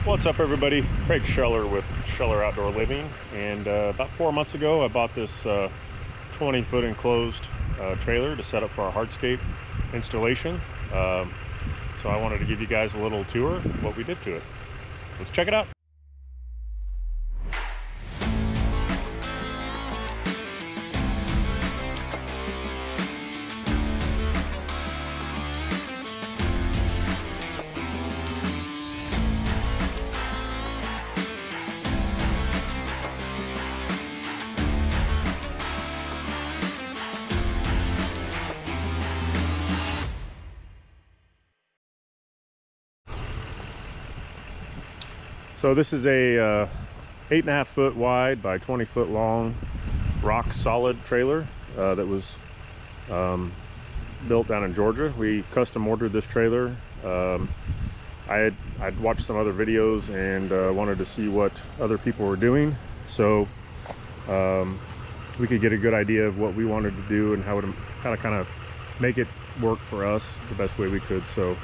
What's up, everybody? Craig Scheller with Scheller Outdoor Living, and about 4 months ago I bought this 20-foot enclosed trailer to set up for our hardscape installation. So I wanted to give you guys a little tour of what we did to it. Let's check it out. So this is a 8.5 foot wide by 20 foot long rock solid trailer that was built down in Georgia. We custom ordered this trailer. I'd watched some other videos and wanted to see what other people were doing, so we could get a good idea of what we wanted to do and how to kind of make it work for us the best way we could. So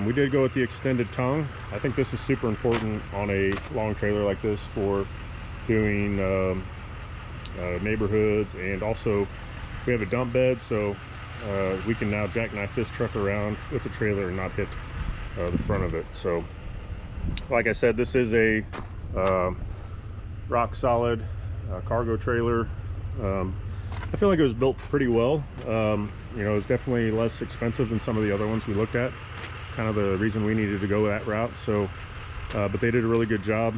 we did go with the extended tongue. I think this is super important on a long trailer like this for doing neighborhoods, and also we have a dump bed, so we can now jackknife this truck around with the trailer and not hit the front of it. So like I said, this is a rock solid cargo trailer. I feel like it was built pretty well. You know, it's definitely less expensive than some of the other ones we looked at. Kind of the reason we needed to go that route. So but they did a really good job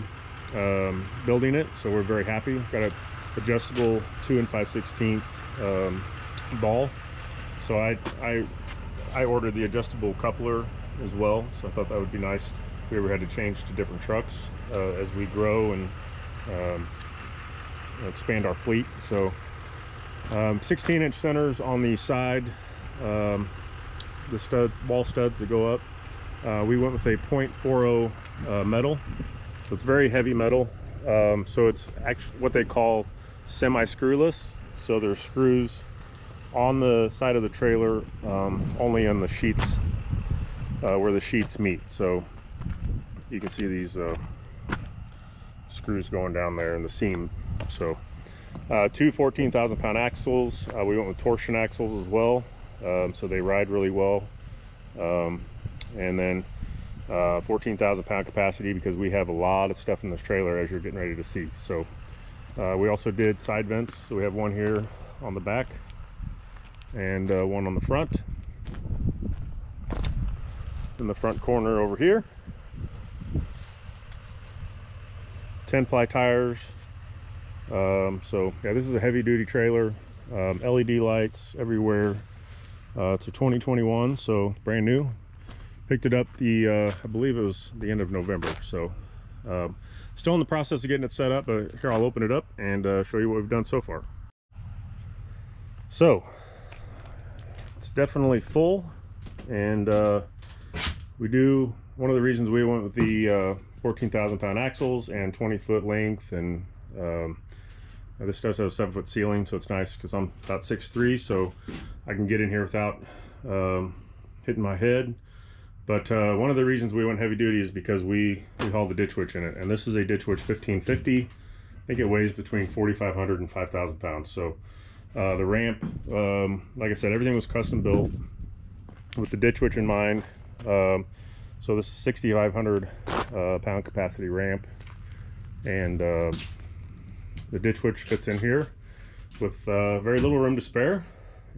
building it, so we're very happy. Got a adjustable 2 5/16 ball, so I ordered the adjustable coupler as well, so I thought that would be nice if we ever had to change to different trucks as we grow and expand our fleet. So 16-inch centers on the side, the wall studs that go up. We went with a 0.40 metal, so it's very heavy metal. So it's actually what they call semi-screwless, so there's screws on the side of the trailer, only on the sheets where the sheets meet. So you can see these screws going down there in the seam. So two 14,000-pound axles. We went with torsion axles as well, so they ride really well. And then 14,000-pound capacity, because we have a lot of stuff in this trailer, as you're getting ready to see. So we also did side vents, so we have one here on the back and one on the front, in the front corner over here. 10-ply tires. So yeah, this is a heavy-duty trailer. LED lights everywhere. It's a 2021, so brand new. Picked it up I believe it was the end of November, so still in the process of getting it set up, but here I'll open it up and show you what we've done so far. So it's definitely full, and one of the reasons we went with the 14,000-pound axles and 20-foot length, and this does have a 7-foot ceiling, so it's nice because I'm about 6'3", so I can get in here without hitting my head. But one of the reasons we went heavy duty is because we haul the ditch witch in it, and this is a ditch witch 1550. I think it weighs between 4,500 and 5,000 pounds. So the ramp, like I said, everything was custom built with the ditch witch in mind. So this is 6,500 pound capacity ramp, and the ditch witch fits in here with very little room to spare,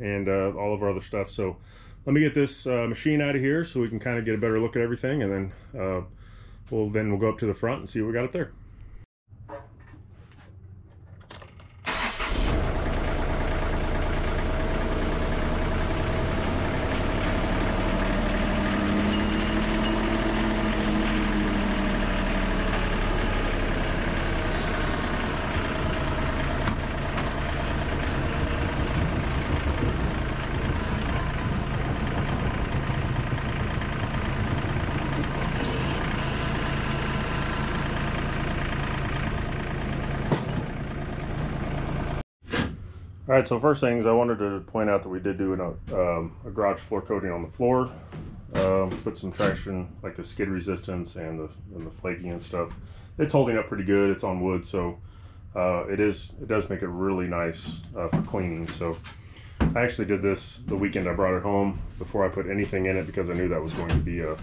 and all of our other stuff. So let me get this machine out of here so we can kind of get a better look at everything, and then we'll go up to the front and see what we got up there. All right, so first things, I wanted to point out that we did do a garage floor coating on the floor. put some traction, like the skid resistance and the flaking and stuff. It's holding up pretty good. It's on wood, so it does make it really nice for cleaning. So I actually did this the weekend I brought it home before I put anything in it, because I knew that was going to be a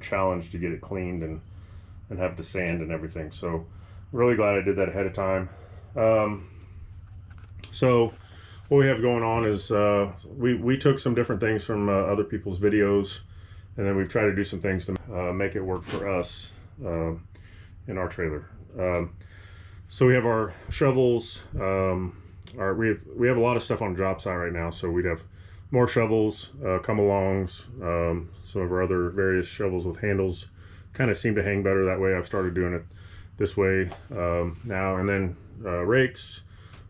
challenge to get it cleaned and have to sand and everything. So really glad I did that ahead of time. So what we have going on is we took some different things from other people's videos, and then we've tried to do some things to make it work for us in our trailer. So we have our shovels. We have a lot of stuff on job site right now, so we'd have more shovels, come-alongs, some of our other various shovels with handles. Kind of seem to hang better that way. I've started doing it this way now. And then rakes,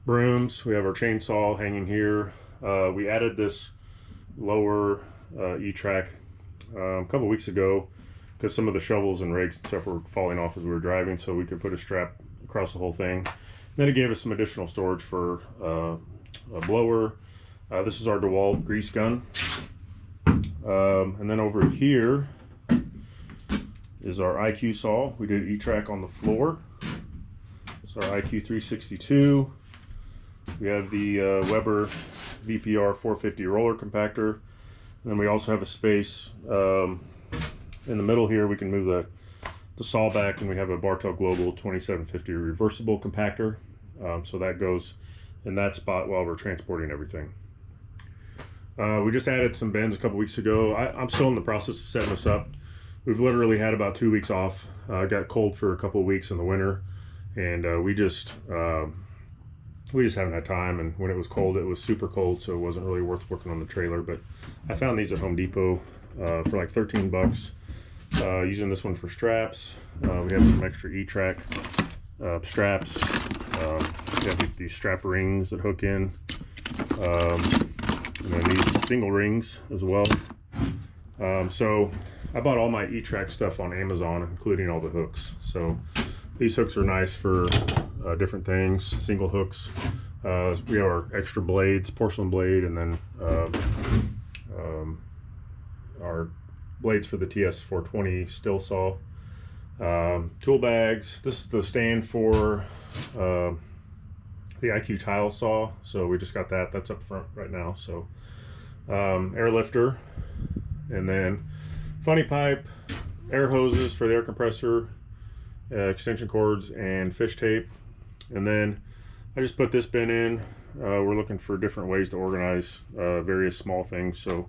brooms. We have our chainsaw hanging here. We added this lower E-track a couple weeks ago, because some of the shovels and rakes and stuff were falling off as we were driving, so we could put a strap across the whole thing. And then it gave us some additional storage for a blower. This is our DeWalt grease gun. And then over here is our IQ saw. We did E-track on the floor. It's our IQ 362. We have the Weber VPR 450 roller compactor. And then we also have a space in the middle here. We can move the saw back, and we have a Bartel Global 2750 reversible compactor. So that goes in that spot while we're transporting everything. We just added some bends a couple weeks ago. I'm still in the process of setting this up. We've literally had about 2 weeks off. Got cold for a couple of weeks in the winter, and we just haven't had time. And when it was cold, it was super cold, so it wasn't really worth working on the trailer. But I found these at Home Depot for like 13 bucks. Using this one for straps. We have some extra E-track straps. We have these strap rings that hook in. And then these single rings as well. So I bought all my E-track stuff on Amazon, including all the hooks. So these hooks are nice for different things, single hooks. We have our extra blades, porcelain blade, and then our blades for the TS420 still saw. Tool bags. This is the stand for the IQ tile saw, so we just got that. That's up front right now. So air lifter, and then funny pipe, air hoses for the air compressor, extension cords, and fish tape. And then I just put this bin in. We're looking for different ways to organize various small things. So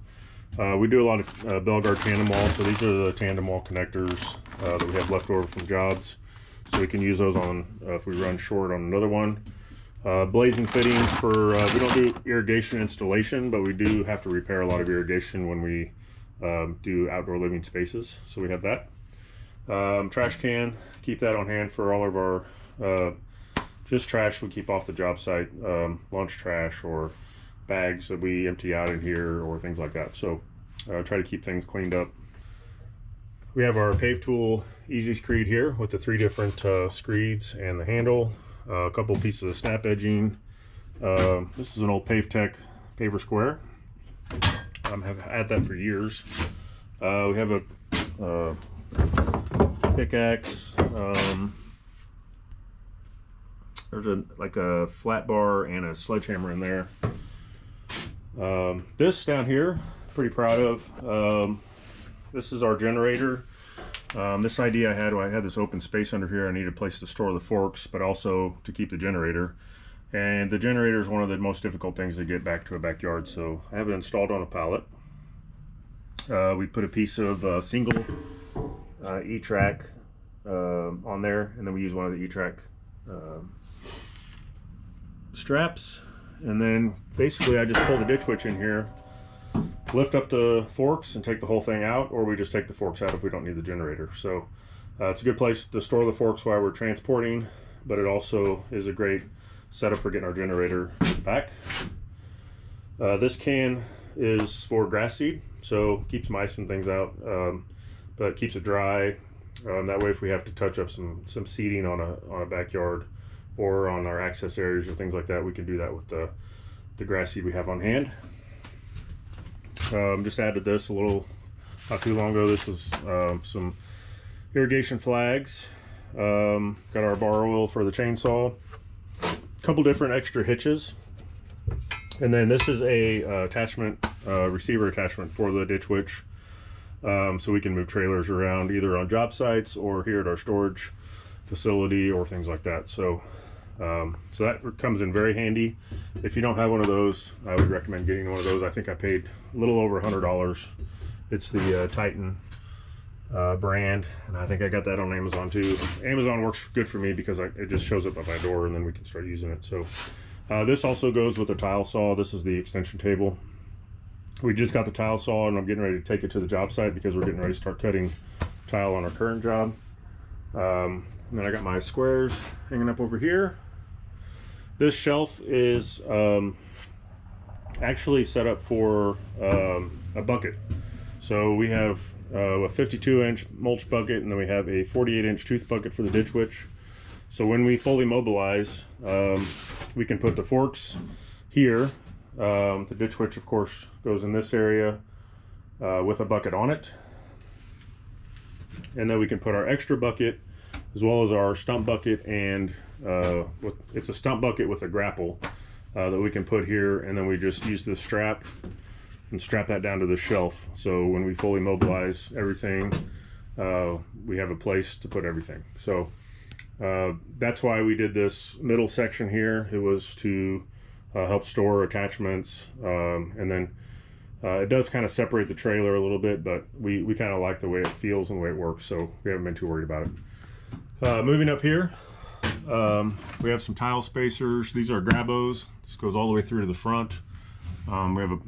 we do a lot of bell guard tandem wall. So these are the tandem wall connectors that we have left over from jobs, so we can use those on if we run short on another one. Blazing fittings for, we don't do irrigation installation, but we do have to repair a lot of irrigation when we do outdoor living spaces. So we have that. Trash can, keep that on hand for all of our just trash we keep off the job site, lunch trash or bags that we empty out in here or things like that. So try to keep things cleaned up. We have our pave tool easy screed here with the 3 different screeds and the handle. A couple pieces of snap edging. This is an old PaveTech paver square. I've had that for years. We have a pickaxe. There's like a flat bar and a sledgehammer in there. This down here, pretty proud of. This is our generator. This idea I had this open space under here. I needed a place to store the forks, but also to keep the generator. And the generator is one of the most difficult things to get back to a backyard, so I have it installed on a pallet. We put a piece of single E-track on there, and then we use one of the E-track straps. And then basically I just pull the ditch witch in here, lift up the forks and take the whole thing out, or we just take the forks out if we don't need the generator. So it's a good place to store the forks while we're transporting, but it also is a great setup for getting our generator back. This can is for grass seed, so keeps mice and things out, but keeps it dry. That way if we have to touch up some seeding on a backyard or on our access areas or things like that, we can do that with the grass seed we have on hand. Just added this a little, not too long ago. This is some irrigation flags. Got our bar oil for the chainsaw. A couple different extra hitches. And then this is a attachment, receiver attachment for the Ditch Witch. So we can move trailers around either on job sites or here at our storage facility or things like that. So so that comes in very handy. If you don't have one of those, I would recommend getting one of those. I think I paid a little over $100. It's the Titan brand, and I think I got that on Amazon too. Amazon works good for me because it just shows up at my door and then we can start using it. So this also goes with a tile saw. This is the extension table. We just got the tile saw and I'm getting ready to take it to the job site because we're getting ready to start cutting tile on our current job. And then I got my squares hanging up over here. This shelf is actually set up for a bucket. So we have a 52-inch mulch bucket, and then we have a 48-inch tooth bucket for the Ditch Witch. So when we fully mobilize, we can put the forks here. The Ditch Witch, of course, goes in this area with a bucket on it. And then we can put our extra bucket as well as our stump bucket, and it's a stump bucket with a grapple that we can put here, and then we just use this strap and strap that down to the shelf. So when we fully mobilize everything, we have a place to put everything. So that's why we did this middle section here. It was to help store attachments, and then it does kind of separate the trailer a little bit, but we kind of like the way it feels and the way it works, so we haven't been too worried about it. Moving up here, we have some tile spacers. These are grabos. This goes all the way through to the front. We have a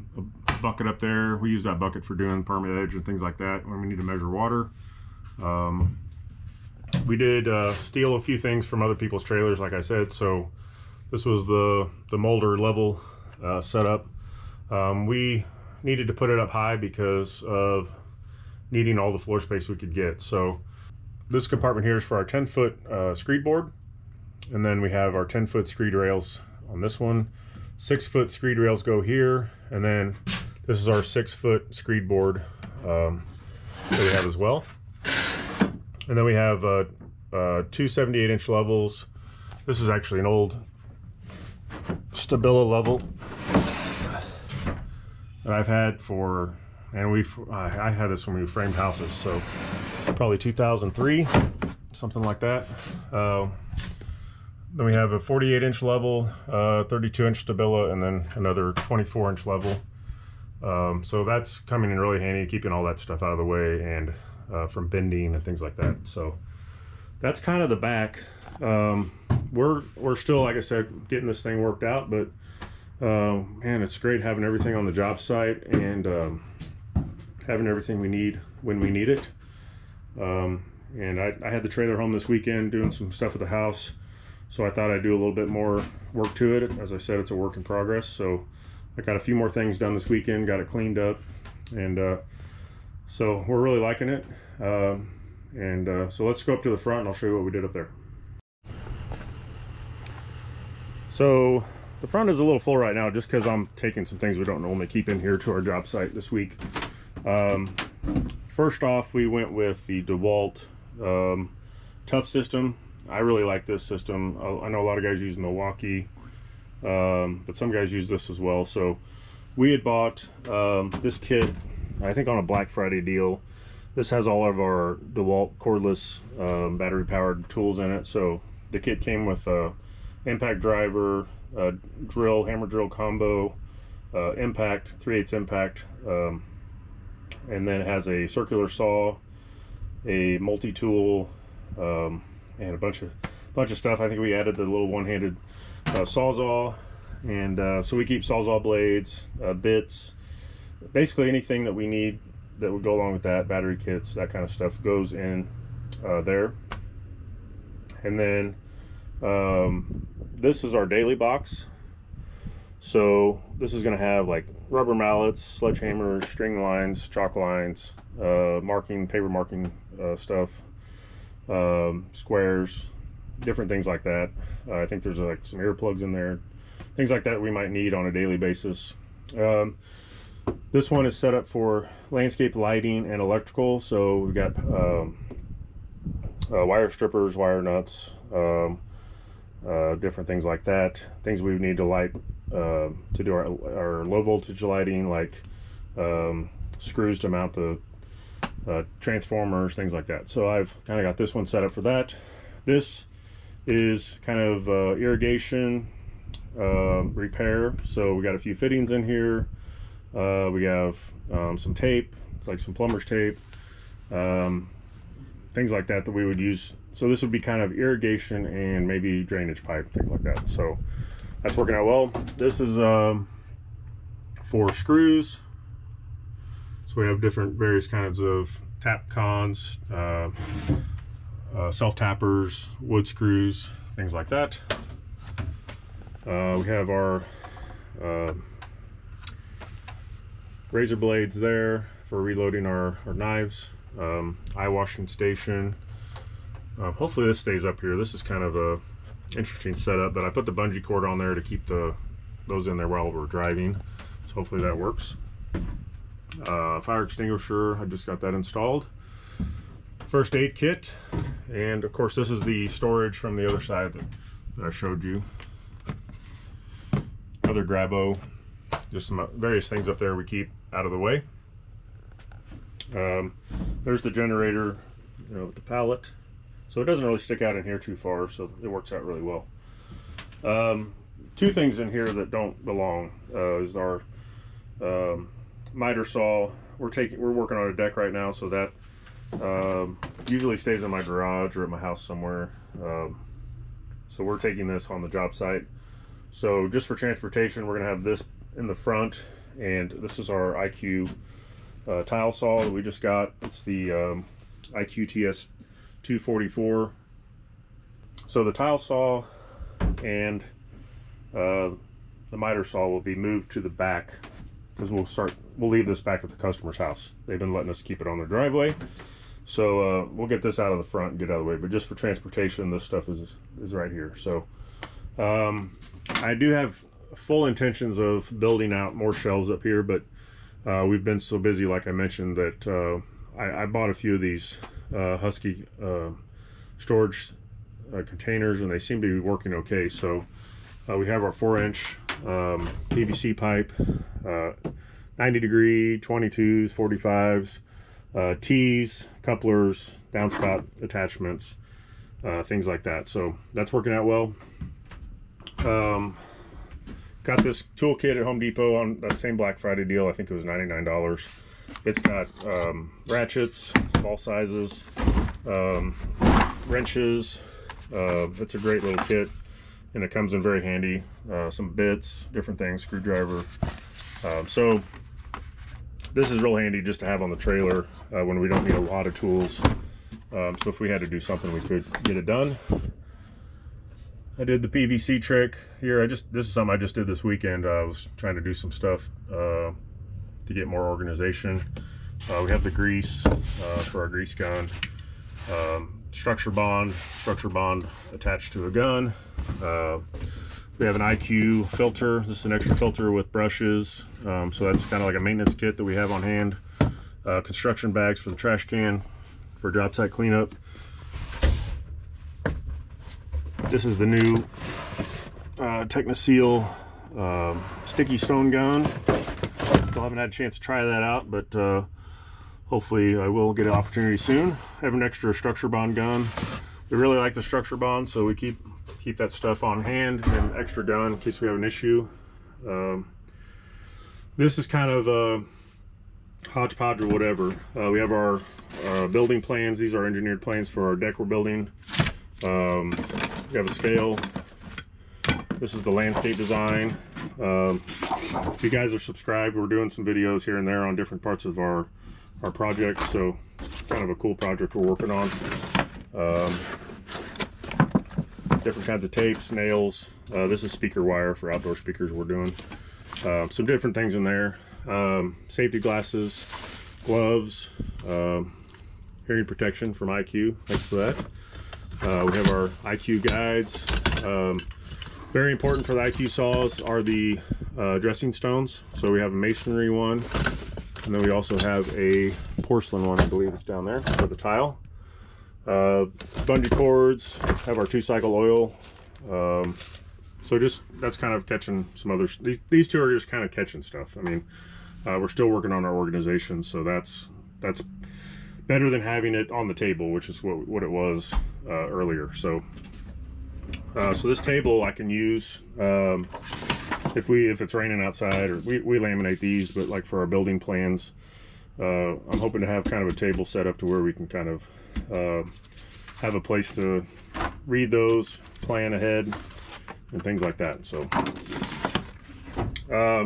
bucket up there. We use that bucket for doing permanent edge and things like that when we need to measure water. We did steal a few things from other people's trailers, like I said. So this was the molder level setup. We needed to put it up high because of needing all the floor space we could get. So this compartment here is for our 10-foot screed board, and then we have our 10-foot screed rails on this one. 6-foot screed rails go here, and then this is our 6-foot screed board that we have as well. And then we have two 78-inch levels. This is actually an old Stabila level that I've had for, and I had this when we framed houses, so probably 2003, something like that. Then we have a 48-inch level, 32-inch Stabila, and then another 24-inch level. So that's coming in really handy, keeping all that stuff out of the way and from bending and things like that. So that's kind of the back. We're still, like I said, getting this thing worked out, but man, it's great having everything on the job site and having everything we need when we need it. And I had the trailer home this weekend doing some stuff at the house, so I thought I'd do a little bit more work to it. As I said, it's a work in progress, so I got a few more things done this weekend, got it cleaned up, and so we're really liking it. So let's go up to the front and I'll show you what we did up there. So the front is a little full right now just because I'm taking some things we don't normally keep in here to our job site this week. First off, we went with the DeWalt Tough system. I really like this system. I know a lot of guys use Milwaukee, but some guys use this as well. So we had bought this kit, I think on a Black Friday deal. This has all of our DeWalt cordless battery powered tools in it. So the kit came with a impact driver, drill, hammer drill combo, impact, 3/8 impact, and then it has a circular saw, a multi-tool, and a bunch of stuff. I think we added the little one-handed sawzall, and so we keep sawzall blades, bits, basically anything that we need that would go along with that, battery kits, that kind of stuff goes in there. And then this is our daily box. So this is going to have like rubber mallets, sledgehammers, string lines, chalk lines, marking, paper marking stuff, squares, different things like that. I think there's like some earplugs in there, things like that we might need on a daily basis. This one is set up for landscape lighting and electrical. So we've got wire strippers, wire nuts, different things like that. Things we would need to light to do our low voltage lighting, like screws to mount the transformers, things like that. So I've kind of got this one set up for that. This is kind of irrigation repair. So we got a few fittings in here. We have some tape. It's like some plumber's tape, things like that we would use. So this would be kind of irrigation and maybe drainage pipe, things like that. So that's working out well. This is for screws. So we have different various kinds of tap cons, self tappers, wood screws, things like that. We have our razor blades there for reloading our knives, eye washing station. Hopefully this stays up here. This is kind of a interesting setup, but I put the bungee cord on there to keep those in there while we're driving, so hopefully that works. Fire extinguisher, I just got that installed. First aid kit, and of course this is the storage from the other side that I showed you. Another grabo, just some various things up there we keep out of the way. There's the generator, you know, with the pallet, so it doesn't really stick out in here too far, so it works out really well. Two things in here that don't belong is our miter saw. We're working on a deck right now, so that usually stays in my garage or at my house somewhere. So we're taking this on the job site. So just for transportation, we're gonna have this in the front, and this is our IQ tile saw that we just got. It's the IQ TS 244. So the tile saw and the miter saw will be moved to the back, because we'll leave this back at the customer's house. They've been letting us keep it on their driveway, so we'll get this out of the front and get out of the way. But just for transportation, this stuff is right here. So I do have full intentions of building out more shelves up here, but we've been so busy, like I mentioned, that I bought a few of these Husky storage containers, and they seem to be working okay. So we have our 4-inch PVC pipe, 90 degree, 22s, 45s, T's, couplers, downspout attachments, things like that. So that's working out well. Got this toolkit at Home Depot on that same Black Friday deal. I think it was $99. It's got ratchets of all sizes, wrenches. It's a great little kit, and it comes in very handy. Some bits, different things, screwdriver. So this is real handy just to have on the trailer when we don't need a lot of tools. So if we had to do something, we could get it done. I did the PVC trick here. This is something I just did this weekend. I was trying to do some stuff to get more organization. We have the grease for our grease gun, structure bond attached to a gun. We have an IQ filter. This is an extra filter with brushes, so that's kind of like a maintenance kit that we have on hand. Construction bags for the trash can for job site cleanup. This is the new Technoseal sticky stone gun. Still haven't had a chance to try that out, but hopefully I will get an opportunity soon. I have an extra structure bond gun. We really like the structure bond, so we keep that stuff on hand, and an extra gun in case we have an issue. This is kind of a hodgepodge or whatever. We have our building plans. These are engineered plans for our deck we're building. We have a scale. This is the landscape design. If you guys are subscribed, we're doing some videos here and there on different parts of our project, so it's kind of a cool project we're working on. Different kinds of tapes, nails. This is speaker wire for outdoor speakers we're doing. Some different things in there. Safety glasses, gloves, hearing protection from IQ. Thanks for that. We have our IQ guides. Very important for the IQ saws are the dressing stones. So we have a masonry one, and then we also have a porcelain one, I believe it's down there, for the tile. Bungee cords, have our 2-cycle oil. So just, that's kind of catching some other, these two are just kind of catching stuff. I mean, we're still working on our organization, so that's better than having it on the table, which is what it was earlier. So so this table I can use if it's raining outside, or we laminate these, but like for our building plans, I'm hoping to have kind of a table set up to where we can kind of have a place to read those, plan ahead, and things like that. So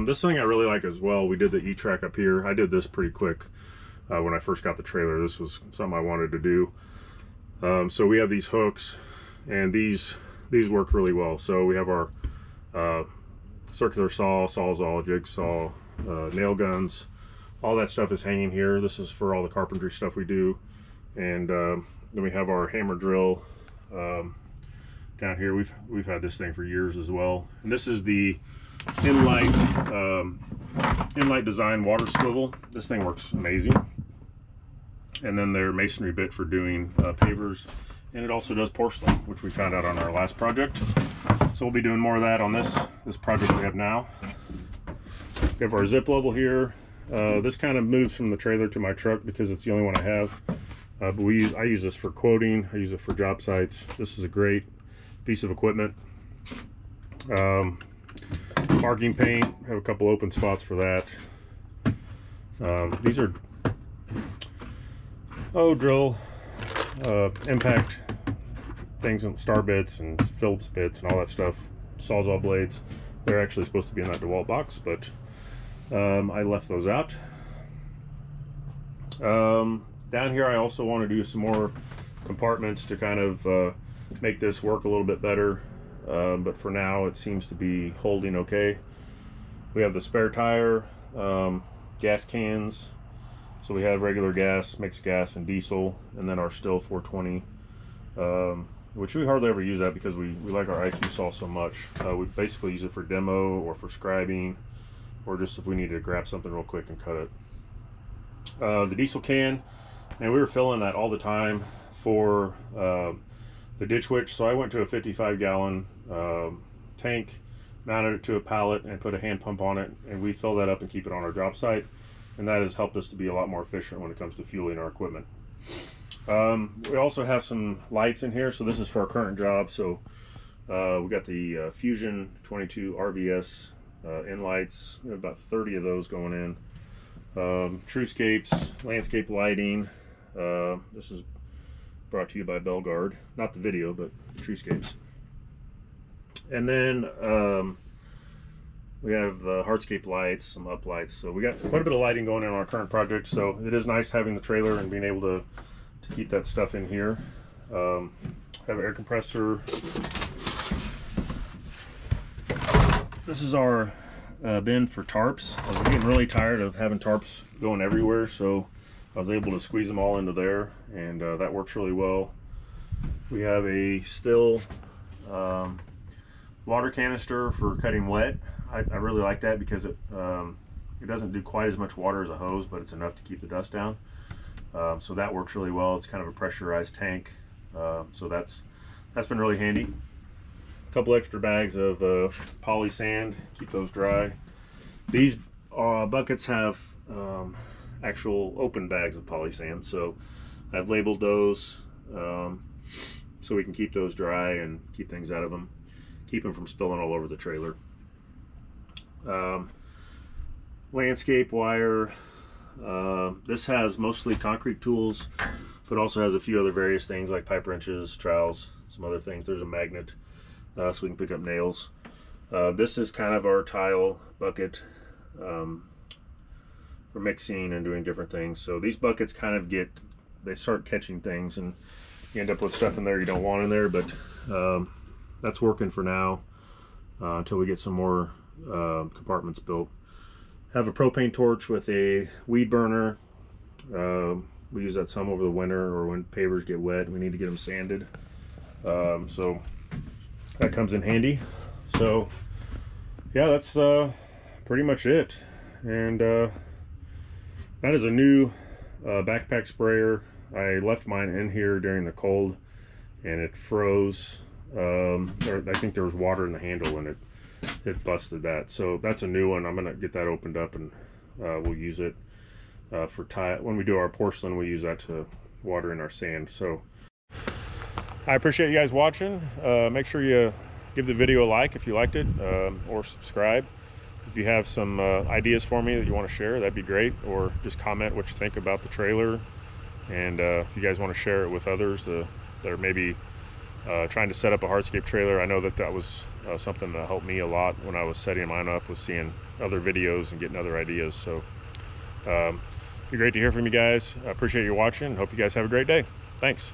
this thing I really like as well. We did the E-track up here. I did this pretty quick when I first got the trailer. This was something I wanted to do. So we have these hooks, and these work really well. So we have our circular saw, sawzall, jigsaw, nail guns. All that stuff is hanging here. This is for all the carpentry stuff we do. And then we have our hammer drill down here. We've had this thing for years as well. And this is the Inlight Design water swivel. This thing works amazing. And then their masonry bit for doing pavers. And it also does porcelain, which we found out on our last project. So we'll be doing more of that on this project we have now. We have our zip level here. This kind of moves from the trailer to my truck because it's the only one I have. But I use this for quoting. I use it for job sites. This is a great piece of equipment. Marking paint, have a couple open spots for that. These are drill impact things and star bits and Phillips bits and all that stuff. Sawzall blades. They're actually supposed to be in that DeWalt box, but I left those out. Down here I also want to do some more compartments to kind of make this work a little bit better, but for now it seems to be holding okay. We have the spare tire, gas cans. So we have regular gas, mixed gas, and diesel, and then our Stihl 420, which we hardly ever use that because we like our IQ saw so much. We basically use it for demo or for scribing, or just if we need to grab something real quick and cut it. The diesel can, and we were filling that all the time for the ditch witch. So I went to a 55-gallon tank, mounted it to a pallet, and put a hand pump on it, and we fill that up and keep it on our job site. And that has helped us to be a lot more efficient when it comes to fueling our equipment. We also have some lights in here. So this is for our current job. So we got the Fusion 22 RVS in lights. We have about 30 of those going in. TrueScapes, landscape lighting. This is brought to you by Belgard. Not the video, but the TrueScapes. And then we have the Hardscape lights, some up lights. So we got quite a bit of lighting going in on our current project. So it is nice having the trailer and being able to keep that stuff in here. Have an air compressor. This is our bin for tarps. I was getting really tired of having tarps going everywhere, so I was able to squeeze them all into there, and that works really well. We have a Stihl water canister for cutting wet. I really like that because it doesn't do quite as much water as a hose, but it's enough to keep the dust down. So that works really well. It's kind of a pressurized tank, so that's been really handy. A couple extra bags of poly sand, keep those dry. These buckets have actual open bags of poly sand, so I've labeled those so we can keep those dry and keep things out of them, keep them from spilling all over the trailer. Landscape wire. This has mostly concrete tools, but also has a few other various things like pipe wrenches, trowels, some other things. There's a magnet so we can pick up nails. This is kind of our tile bucket for mixing and doing different things. So these buckets kind of they start catching things, and you end up with stuff in there you don't want in there, but that's working for now until we get some more compartments built. Have a propane torch with a weed burner. We use that some over the winter, or when pavers get wet we need to get them sanded, so that comes in handy. So yeah, that's pretty much it. And that is a new backpack sprayer. I left mine in here during the cold and it froze. I think there was water in the handle and it busted that. So that's a new one. I'm gonna get that opened up and we'll use it for when we do our porcelain. We use that to water in our sand. So I appreciate you guys watching. Make sure you give the video a like if you liked it, or subscribe. If you have some ideas for me that you want to share, that'd be great. Or just comment what you think about the trailer. And if you guys want to share it with others that are maybe trying to set up a hardscape trailer. I know that was something that helped me a lot when I was setting mine up, was seeing other videos and getting other ideas. So it'd be great to hear from you guys. I appreciate you watching. Hope you guys have a great day. Thanks.